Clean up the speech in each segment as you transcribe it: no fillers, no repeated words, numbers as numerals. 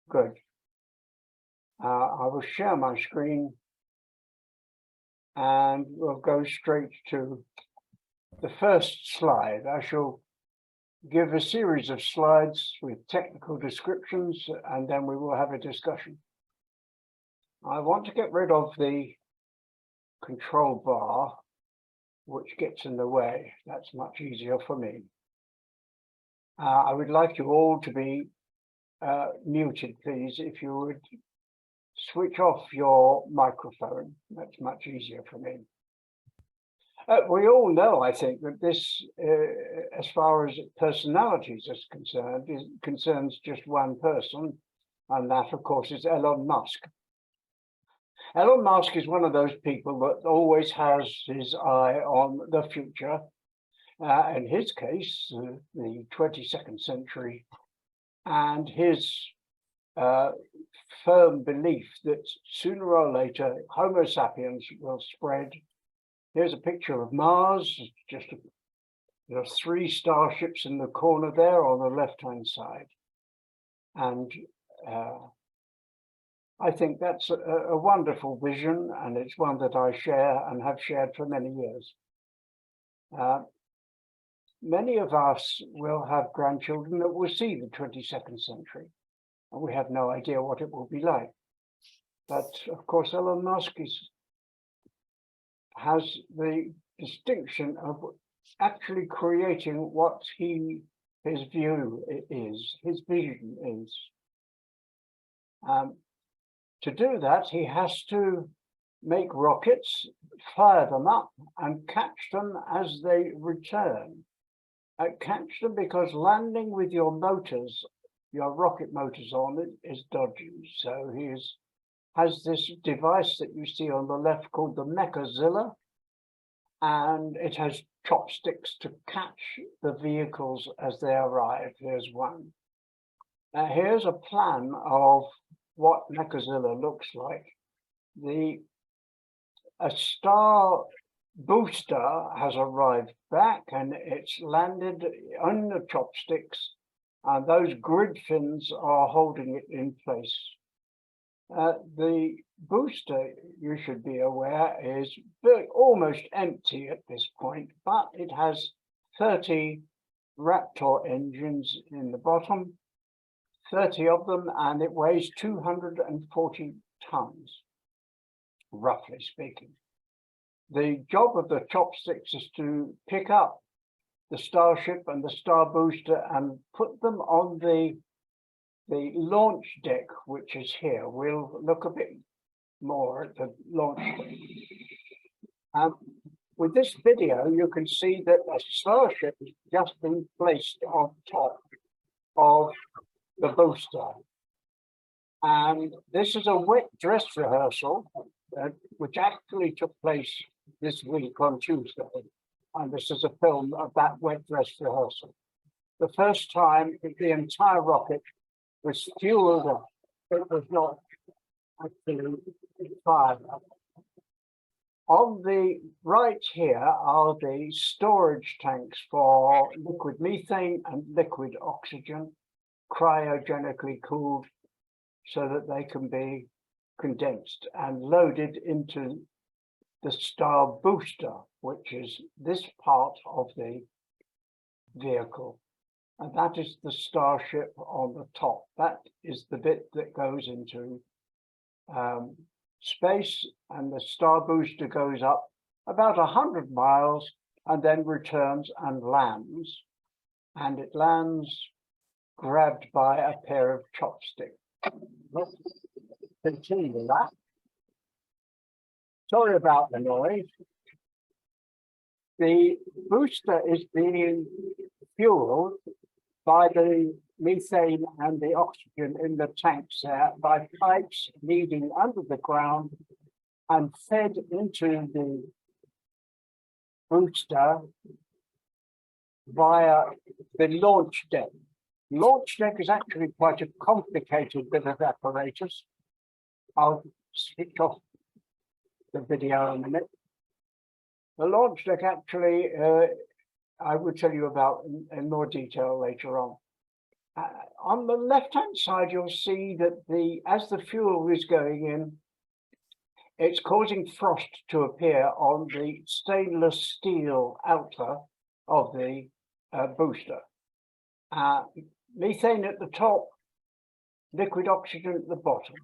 Good. I will share my screen and we'll go straight to the first slide. I shall give a series of slides with technical descriptions and then we will have a discussion. I want to get rid of the control bar, which gets in the way. That's much easier for me. I would like you all to be muted, please. If you would switch off your microphone, that's much easier for me. We all know, I think, that this, as far as personalities is concerned, concerns just one person, and that, of course, is Elon Musk. Elon Musk is one of those people that always has his eye on the future. In his case, the 22nd century, and his firm belief that sooner or later Homo sapiens will spread. Here's a picture of Mars, there are 3 starships in the corner there on the left-hand side. And I think that's a wonderful vision, and it's one that I share and have shared for many years. Many of us will have grandchildren that will see the 22nd century, and we have no idea what it will be like. But of course, Elon Musk has the distinction of actually creating what his view is, his vision is. To do that, he has to make rockets, fire them up, and catch them as they return. Catch them because landing with your motors, your rocket motors on it, is dodgy. So he has this device that you see on the left called the Mechazilla, and it has chopsticks to catch the vehicles as they arrive. Here's one. Here's a plan of what Mechazilla looks like. A Starbooster has arrived back and it's landed on the chopsticks, and those grid fins are holding it in place. The booster, you should be aware, is almost empty at this point, but it has 30 Raptor engines in the bottom, 30 of them, and it weighs 240 tons, roughly speaking. The job of the chopsticks is to pick up the Starship and the Starbooster and put them on the launch deck, which is here. We'll look a bit more at the launch deck. With this video, you can see that a Starship has just been placed on top of the booster. And this is a wet dress rehearsal, which actually took place this week on Tuesday. And this is a film of that wet dress rehearsal. The first time the entire rocket was fueled up. It was not actually fired up. On the right here are the storage tanks for liquid methane and liquid oxygen, cryogenically cooled, so that they can be condensed and loaded into the Starbooster, which is this part of the vehicle. And that is the Starship on the top. That is the bit that goes into space, and the Starbooster goes up about 100 miles and then returns and lands. And it lands grabbed by a pair of chopsticks. Let's continue that. Sorry about the noise. The booster is being fueled by the methane and the oxygen in the tanks there by pipes leading under the ground and fed into the booster via the launch deck. Launch deck is actually quite a complicated bit of apparatus. I'll switch off the video in a minute. The launch deck actually, I will tell you about in more detail later on. on the left-hand side, you'll see that as the fuel is going in, it's causing frost to appear on the stainless steel outer of the booster. Methane at the top, liquid oxygen at the bottom.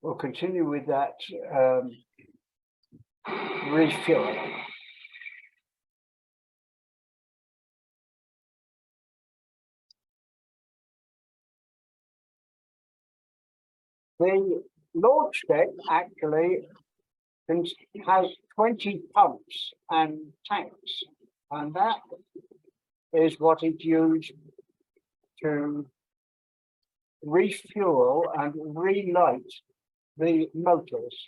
We'll continue with that refueling. The launch deck actually has 20 pumps and tanks, and that is what is used to refuel and relight the motors.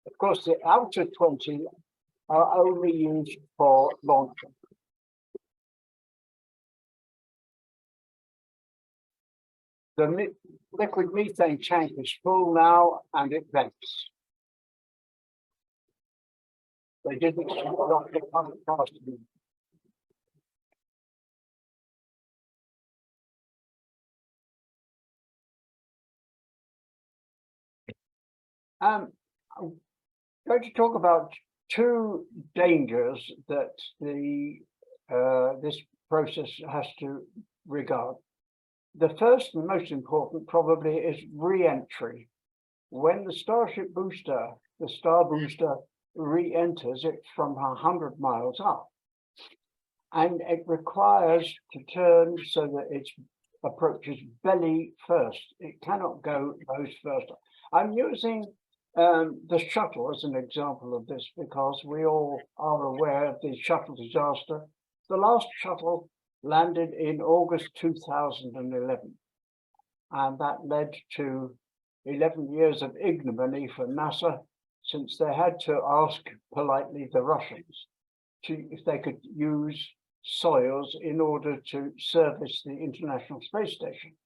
Of course, the outer 20 are only used for launching. The liquid methane tank is full now and it vents. They didn't stop the pump fast enough. I'm going to talk about two dangers that this process has to regard. The first and most important probably is re-entry. When the Starship booster, the Starbooster, re-enters it from 100 miles up, and it requires to turn so that it approaches belly first. It cannot go nose first. I'm using the shuttle as an example of this because we all are aware of the shuttle disaster. The last shuttle landed in August 2011, and that led to 11 years of ignominy for NASA, since they had to ask politely the Russians if they could use Soyuz in order to service the International Space Station.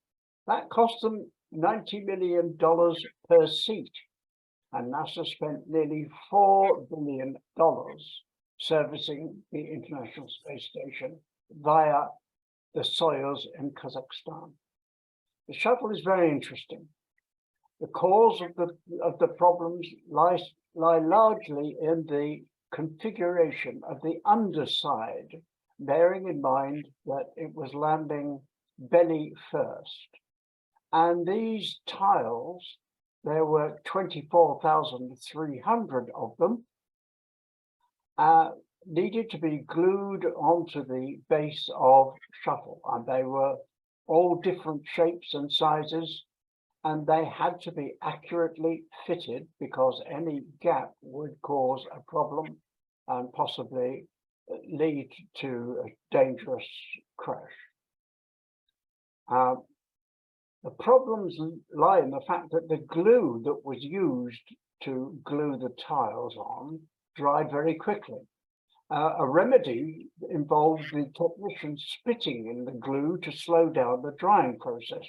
That cost them $90 million per seat, and NASA spent nearly $4 billion servicing the International Space Station via the Soyuz in Kazakhstan. The shuttle is very interesting. The cause of the problems lie largely in the configuration of the underside, bearing in mind that it was landing belly first. And these tiles, there were 24,300 of them, needed to be glued onto the base of shuttle, and they were all different shapes and sizes, and they had to be accurately fitted because any gap would cause a problem and possibly lead to a dangerous crash. The problems lie in the fact that the glue that was used to glue the tiles on dried very quickly. A remedy involved the technician spitting in the glue to slow down the drying process.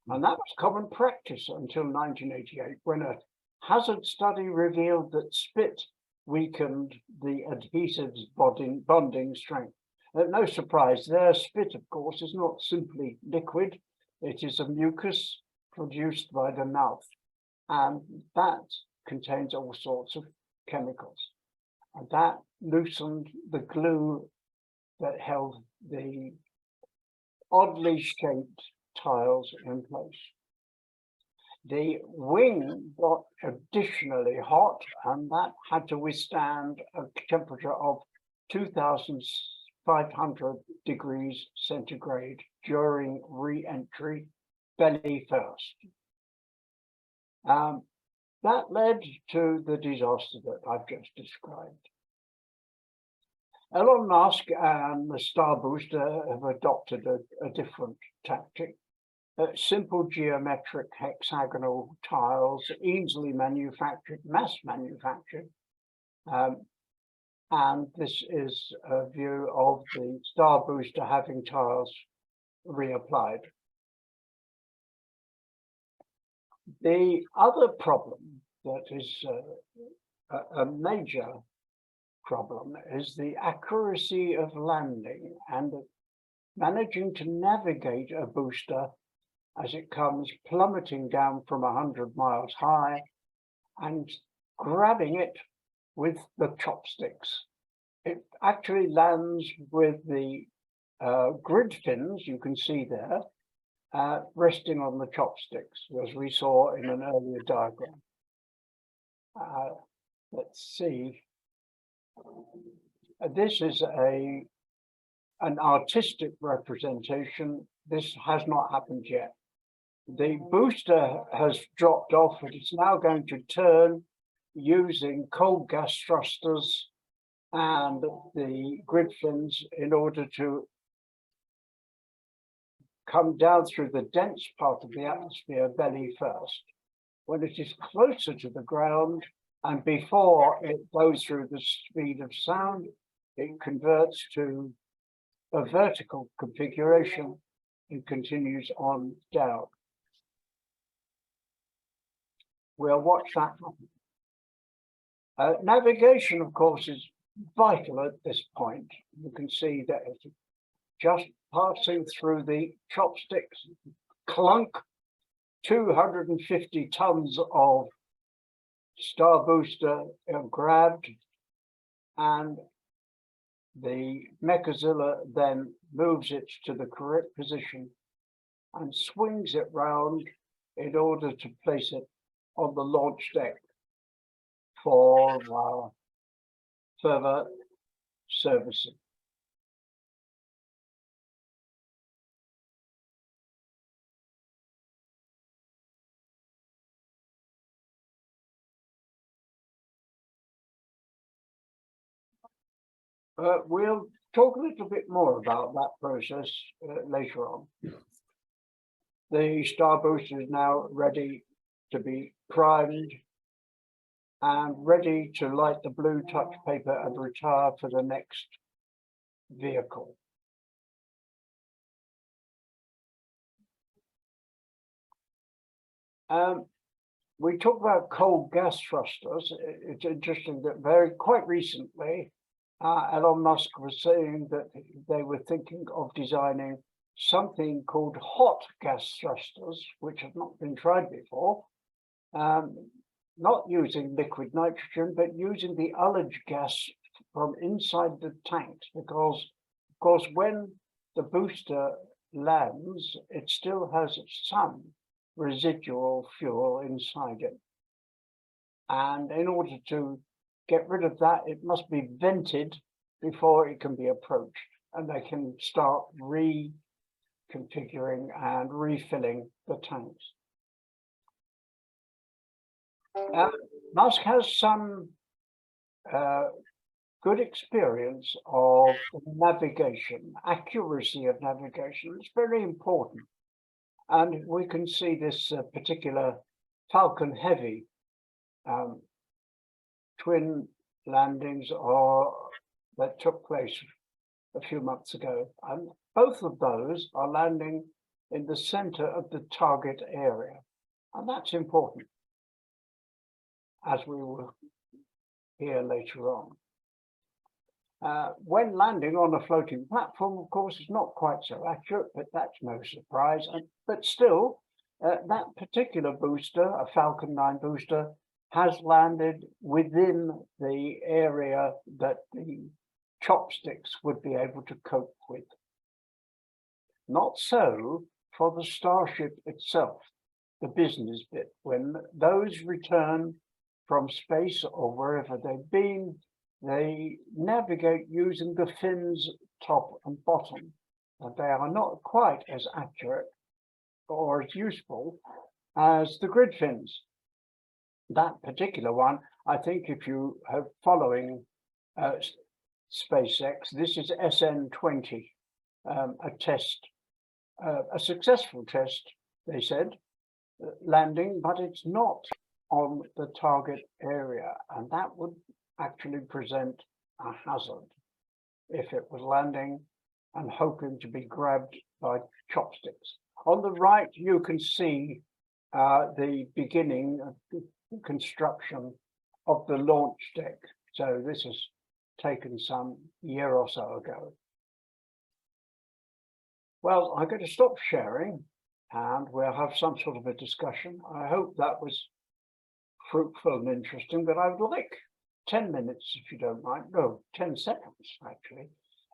And that was common practice until 1988, when a hazard study revealed that spit weakened the adhesive's bonding strength. No surprise there, spit, of course, is not simply liquid. It is a mucus produced by the mouth, and that contains all sorts of chemicals. And that loosened the glue that held the oddly shaped tiles in place. The wing got additionally hot, and that had to withstand a temperature of 2,500 degrees centigrade during re-entry, belly first. That led to the disaster that I've just described. Elon Musk and the Starbooster have adopted a different tactic. Simple geometric hexagonal tiles, easily manufactured, mass manufactured. And this is a view of the Starbooster having tiles reapplied. The other problem that is a major problem is the accuracy of landing and managing to navigate a booster as it comes plummeting down from 100 miles high and grabbing it with the chopsticks. It actually lands with the grid fins, you can see there, resting on the chopsticks, as we saw in an earlier diagram. Let's see. This is an artistic representation. This has not happened yet. The booster has dropped off, and it's now going to turn using cold gas thrusters and the grid fins in order to come down through the dense part of the atmosphere belly first. When it is closer to the ground and before it goes through the speed of sound, it converts to a vertical configuration and continues on down. We'll watch that happen. Navigation, of course, is vital at this point. You can see that it's just passing through the chopsticks, clunk, 250 tons of Starbooster grabbed, and the Mechazilla then moves it to the correct position and swings it round in order to place it on the launch deck for further servicing. We'll talk a little bit more about that process later on. The Starbooster is now ready to be primed and ready to light the blue touch paper and retire for the next vehicle. We talk about cold gas thrusters. It's interesting that quite recently, Elon Musk was saying that they were thinking of designing something called hot gas thrusters, which have not been tried before, not using liquid nitrogen, but using the ullage gas from inside the tanks, because, of course, when the booster lands, it still has some residual fuel inside it. And in order to get rid of that, it must be vented before it can be approached, and they can start reconfiguring and refilling the tanks. Musk has some good experience of navigation, accuracy of navigation. It's very important. And we can see this particular Falcon Heavy twin landings that took place a few months ago, and both of those are landing in the center of the target area, and that's important, as we will hear later on. When landing on a floating platform, of course, it's not quite so accurate, but that's no surprise. But still, that particular booster, a Falcon 9 booster, has landed within the area that the chopsticks would be able to cope with. Not so for the Starship itself, the business bit. When those return from space or wherever they've been, they navigate using the fins top and bottom, and they are not quite as accurate or as useful as the grid fins. That particular one, I think if you are following SpaceX, this is SN20, a test, a successful test, they said, landing, but it's not on the target area, and that would actually present a hazard if it was landing and hoping to be grabbed by chopsticks. On the right, you can see the beginning of the construction of the launch deck. So this is taken some year or so ago. Well, I'm going to stop sharing and we'll have some sort of a discussion. I hope that was fruitful and interesting, but I would like 10 minutes, if you don't mind, no, 10 seconds actually,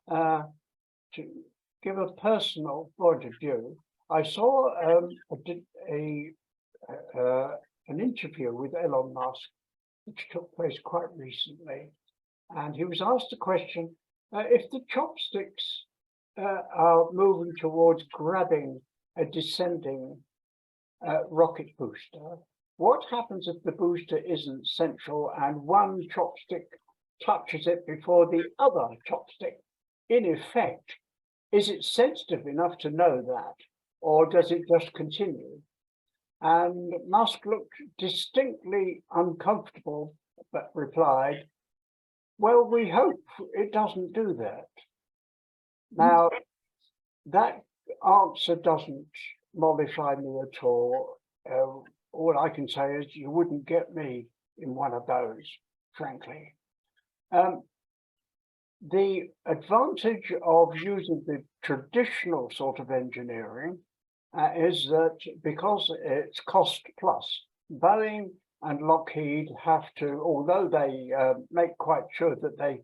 to give a personal point of view. I saw an interview with Elon Musk, which took place quite recently, and he was asked a question, if the chopsticks are moving towards grabbing a descending rocket booster, what happens if the booster isn't central and one chopstick touches it before the other chopstick? In effect, is it sensitive enough to know that, or does it just continue? And Musk looked distinctly uncomfortable, but replied, well, we hope it doesn't do that. Now, that answer doesn't mollify me at all. All I can say is you wouldn't get me in one of those, frankly. The advantage of using the traditional sort of engineering is that because it's cost plus, Boeing and Lockheed have to, although they make quite sure that they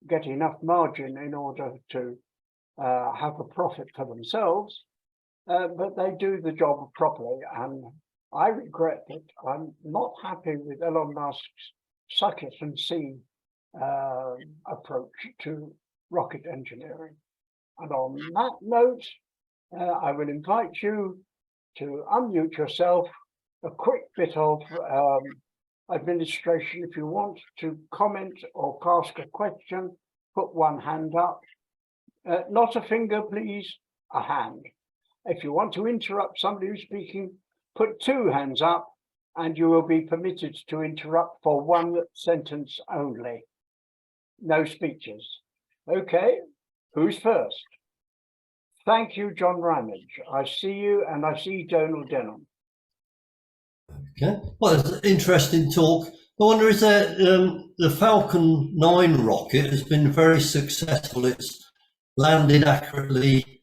get enough margin in order to have a profit for themselves, but they do the job properly. And I regret that I'm not happy with Elon Musk's suck it and see approach to rocket engineering. And on that note, I will invite you to unmute yourself, a quick bit of administration. If you want to comment or ask a question, put one hand up. Not a finger, please, a hand. If you want to interrupt somebody who's speaking, put two hands up and you will be permitted to interrupt for one sentence only. No speeches. Okay, who's first? Thank you, John Ramage. I see you, and I see Donald Denham. Okay, well, it's an interesting talk. I wonder, is there the Falcon 9 rocket has been very successful. It's landed accurately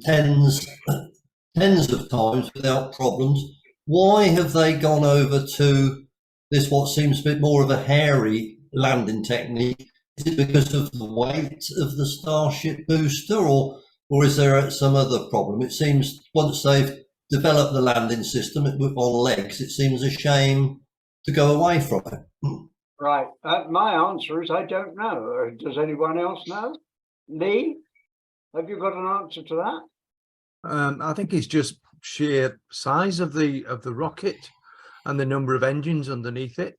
tens of times without problems. Why have they gone over to this, what seems a bit more of a hairy landing technique? Is it because of the weight of the Starship booster, or is there some other problem? It seems once they've developed the landing system on legs, it seems a shame to go away from it. Right. My answer is I don't know. Does anyone else know? Lee, have you got an answer to that? I think it's just sheer size of the rocket and the number of engines underneath it.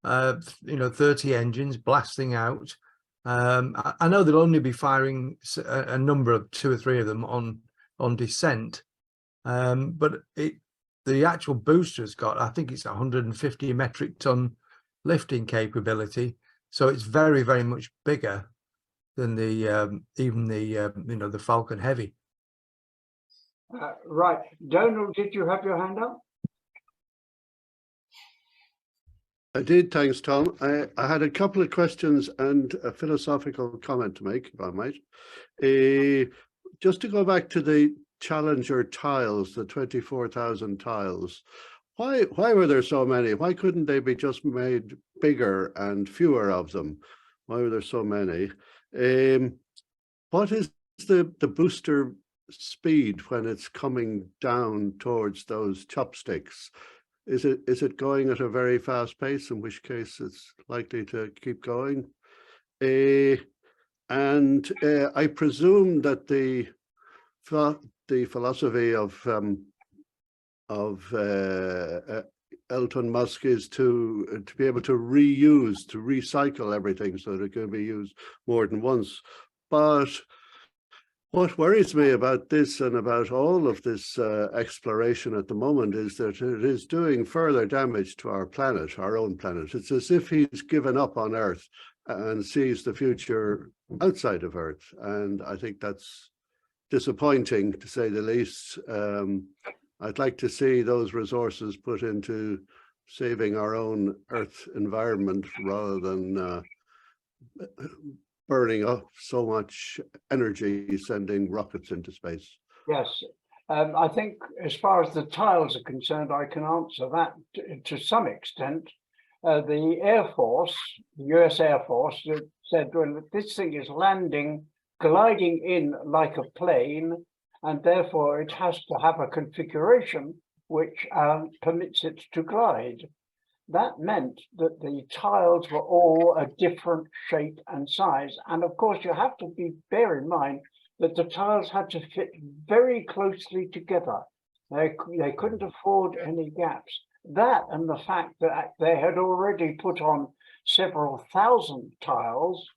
30 engines blasting out. I know they'll only be firing a number of 2 or 3 of them on descent, but the actual booster's got, I think it's 150 metric ton lifting capability, so it's very, very much bigger than even the Falcon Heavy. Right, Donald, did you have your hand up? I did, thanks, Tom. I had a couple of questions and a philosophical comment to make, if I might. Just to go back to the Challenger tiles, the 24,000 tiles, why were there so many? Why couldn't they be just made bigger and fewer of them? Why were there so many? What is the booster speed when it's coming down towards those chopsticks? Is it going at a very fast pace, in which case it's likely to keep going? And I presume that the philosophy of Elon Musk is to be able to reuse, to recycle everything so that it can be used more than once. But what worries me about this and about all of this exploration at the moment is that it is doing further damage to our planet, our own planet. It's as if he's given up on Earth and sees the future outside of Earth. And I think that's disappointing, to say the least. I'd like to see those resources put into saving our own Earth environment rather than burning up so much energy sending rockets into space. Yes. I think as far as the tiles are concerned, I can answer that to some extent. The Air Force, the US Air Force, said, well, this thing is landing, gliding in like a plane, and therefore it has to have a configuration which permits it to glide. That meant that the tiles were all a different shape and size. And of course, you have to bear in mind that the tiles had to fit very closely together. They couldn't afford any gaps. That and the fact that they had already put on several thousand tiles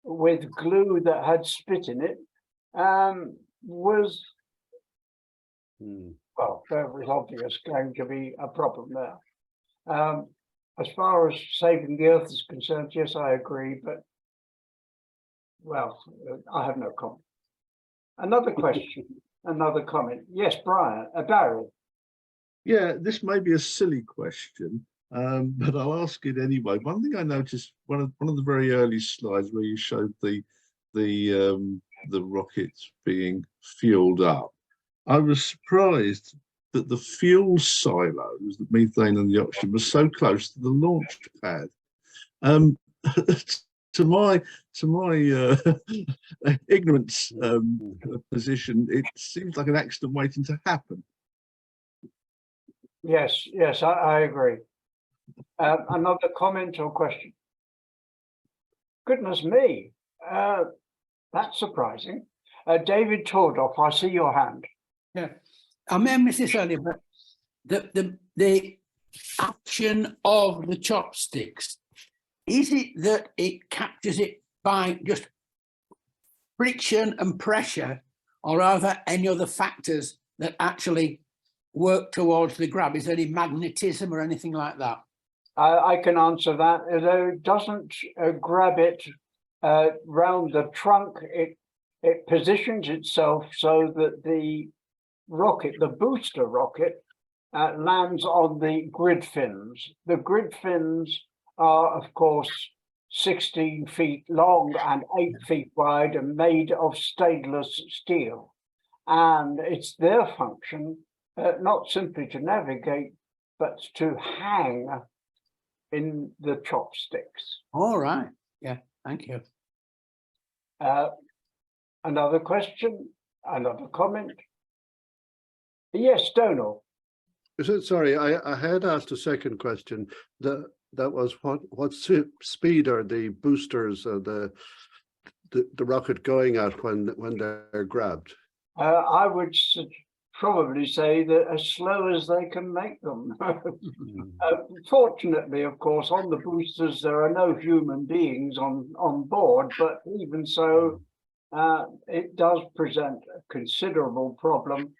with glue that had spit in it was, well, there was obvious going to be a problem there. As far as saving the Earth is concerned, yes, I agree, but, well, I have no comment. Another question, another comment. Yes, Barry. Yeah, this may be a silly question, but I'll ask it anyway. One thing I noticed, one of the very early slides where you showed the rockets being fueled up, I was surprised that the fuel silos, the methane and the oxygen, were so close to the launch pad. To my ignorance position, it seems like an accident waiting to happen. Yes, I agree. Another comment or question? Goodness me, that's surprising. David Tordoff, I see your hand. Yeah, I may have missed this earlier, but the action of the chopsticks, is it that it captures it by just friction and pressure, or are there any other factors that actually work towards the grab? Is there any magnetism or anything like that? I can answer that. It doesn't grab it round the trunk. It positions itself so that the rocket, the booster rocket, lands on the grid fins. The grid fins are, of course, 16 feet long and 8 feet wide and made of stainless steel. And it's their function not simply to navigate, but to hang in the chopsticks. All right. Yeah, thank you. Another question, another comment. Yes, Donal. Sorry, I had asked a second question. That was what speed are the boosters of the rocket going at when they're grabbed? I would probably say that as slow as they can make them. Fortunately, of course, on the boosters there are no human beings on board, but even so, it does present a considerable problem.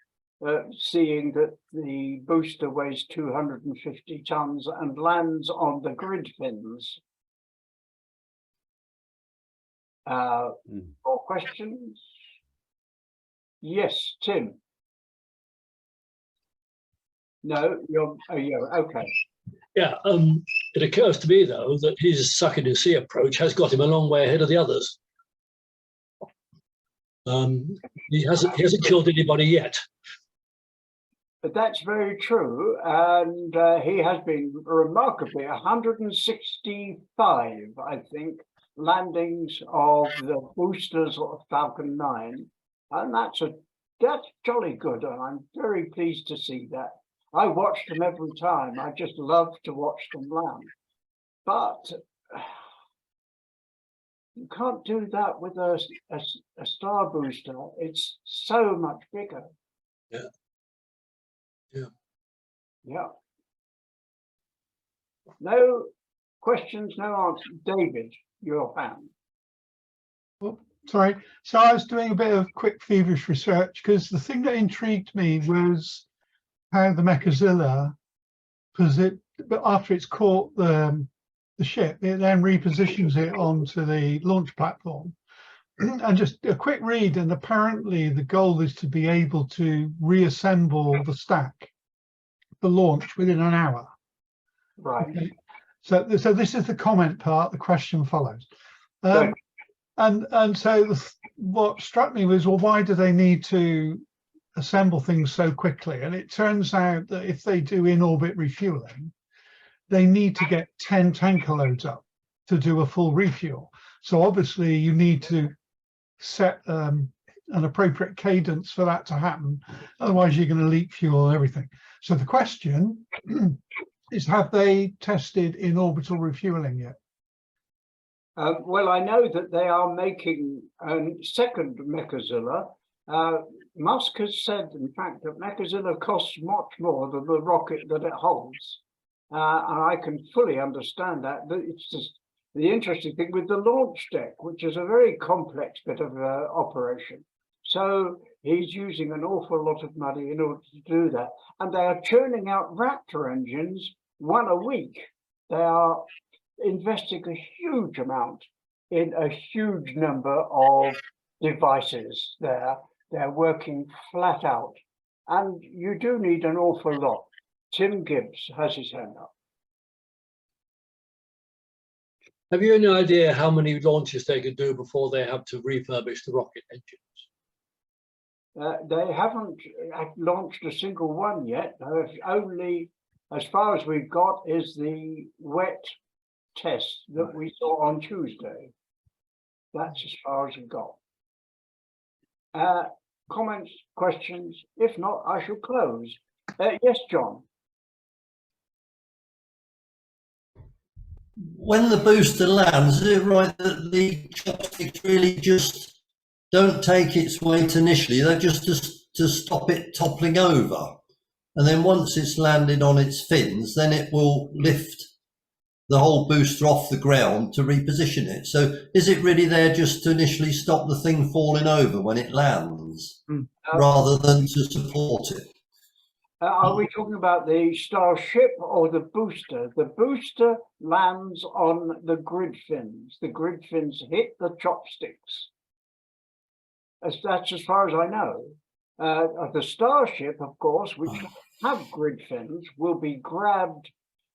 Seeing that the booster weighs 250 tons and lands on the grid fins. More questions? Yes, Tim. No, you're okay. Yeah, it occurs to me though that his sucking to sea approach has got him a long way ahead of the others. He hasn't killed anybody yet. But that's very true, and he has been remarkably 165, I think, landings of the boosters of Falcon 9, and that's jolly good, and I'm very pleased to see that. I watch them every time. I just love to watch them land, but you can't do that with a star booster. It's so much bigger. Yeah. Yeah. No questions, no answers. David, your hand. Oh, sorry. So I was doing a bit of quick feverish research because the thing that intrigued me was how the Mechazilla, but after it's caught the ship, it then repositions it onto the launch platform. And just a quick read, and apparently the goal is to be able to reassemble the stack, the launch, within an hour. Right. Okay. So this is the comment part. The question follows. And so what struck me was, well, why do they need to assemble things so quickly. And it turns out that if they do in-orbit refueling, they need to get 10 tanker loads up to do a full refuel. So obviously you need to set an appropriate cadence for that to happen. Otherwise you're going to leak fuel and everything. So the question is, have they tested in orbital refueling yet? Well, I know that they are making a second Mechazilla. Musk has said, in fact, that Mechazilla costs much more than the rocket that it holds. And I can fully understand that. But it's just the interesting thing with the launch deck, which is a very complex bit of operation. So he's using an awful lot of money in order to do that. And they are churning out Raptor engines one a week. They are investing a huge amount in a huge number of devices there. They're working flat out. And you do need an awful lot. Tim Gibbs has his hand up. Have you any idea how many launches they could do before they have to refurbish the rocket engines? They haven't launched a single one yet. Only, as far as we've got, is the wet test that we saw on Tuesday. That's as far as we've got. Comments, questions? If not, I shall close. Yes, John. When the booster lands, is it right that the chopsticks really just don't take its weight initially? They're just to stop it toppling over. And then once it's landed on its fins, then it will lift the whole booster off the ground to reposition it. So is it really there just to initially stop the thing falling over when it lands, rather than to support it? Are we talking about the Starship or the booster? The booster lands on the grid fins. The grid fins hit the chopsticks. That's as far as I know. The Starship, of course, which have grid fins, will be grabbed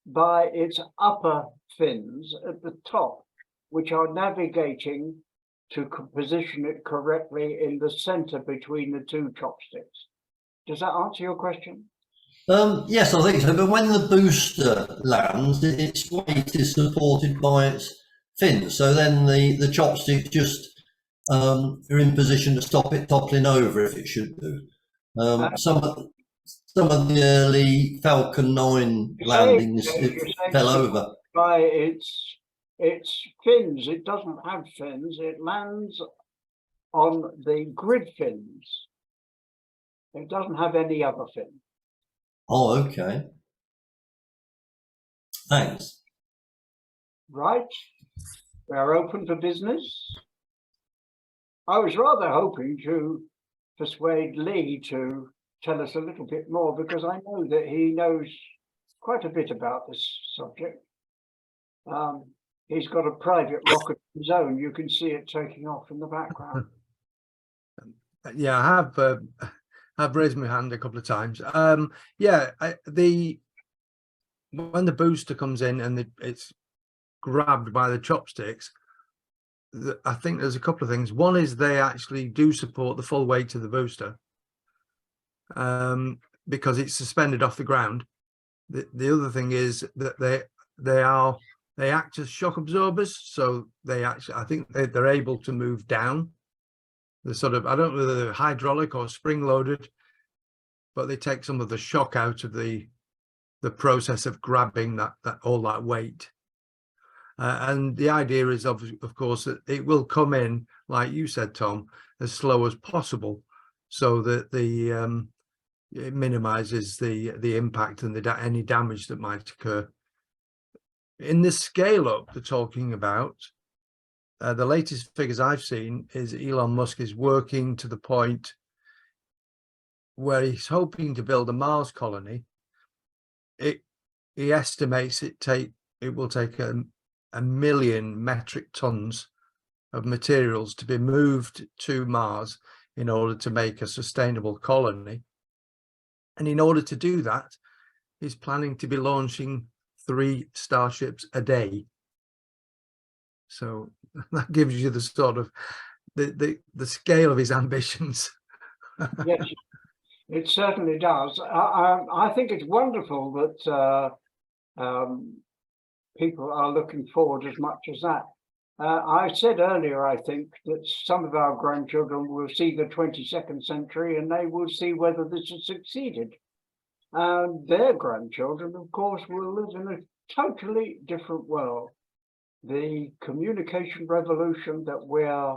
by its upper fins at the top, which are navigating to position it correctly in the center between the two chopsticks. Does that answer your question? Yes, I think so. But when the booster lands, its weight is supported by its fins. So then the chopsticks just are in position to stop it toppling over if it should do. Some of the early Falcon 9 landings, it fell over. By its fins, it doesn't have fins. It lands on the grid fins. It doesn't have any other fin. Oh, okay. Thanks. Right. We are open for business. I was rather hoping to persuade Lee to tell us a little bit more, because I know that he knows quite a bit about this subject. He's got a private rocket of his own. You can see it taking off in the background. Yeah, I've raised my hand a couple of times. Yeah, when the booster comes in and it's grabbed by the chopsticks, I think there's a couple of things. One is they actually do support the full weight of the booster, because it's suspended off the ground. The other thing is that they act as shock absorbers, so I think they're able to move down. The sort of, I don't know whether they're hydraulic or spring loaded, but they take some of the shock out of the process of grabbing all that weight. And the idea is of course that it will come in, like you said, Tom, as slow as possible, so that it minimizes the impact and any damage that might occur. In this scale up they're talking about, the latest figures I've seen is Elon Musk is working to the point where he's hoping to build a Mars colony. He estimates it will take a million metric tons of materials to be moved to Mars in order to make a sustainable colony. And in order to do that, he's planning to be launching 3 Starships a day. So that gives you the sort of the scale of his ambitions. Yes, It certainly does. I think it's wonderful that people are looking forward as much as that. I said earlier, I think, that some of our grandchildren will see the 22nd century and they will see whether this has succeeded. Their grandchildren, of course, will live in a totally different world. The communication revolution that we're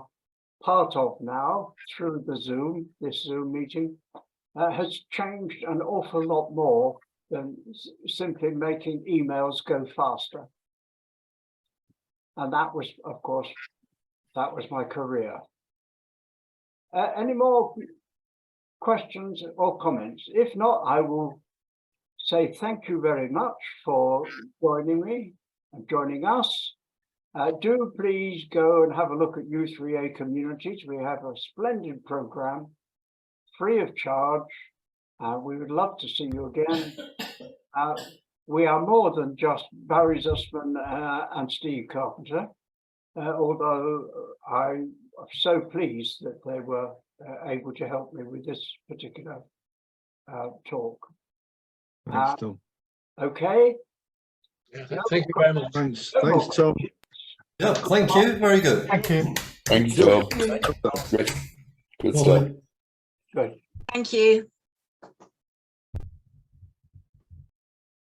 part of now through this Zoom meeting, has changed an awful lot more than simply making emails go faster. And that was, of course, that was my career. Any more questions or comments? If not, I will say thank you very much for joining me and joining us. Do please go and have a look at U3A Communities. We have a splendid program, free of charge. We would love to see you again. We are more than just Barry Zussman and Steve Carpenter, although I'm so pleased that they were able to help me with this particular talk. Thanks, Tom. Okay. Yeah, thank you very much. Thanks, Tom. Yeah, thank you. Very good. Thank you. Thank you, Tom. Great. Good stuff. Bye. Good. Thank you.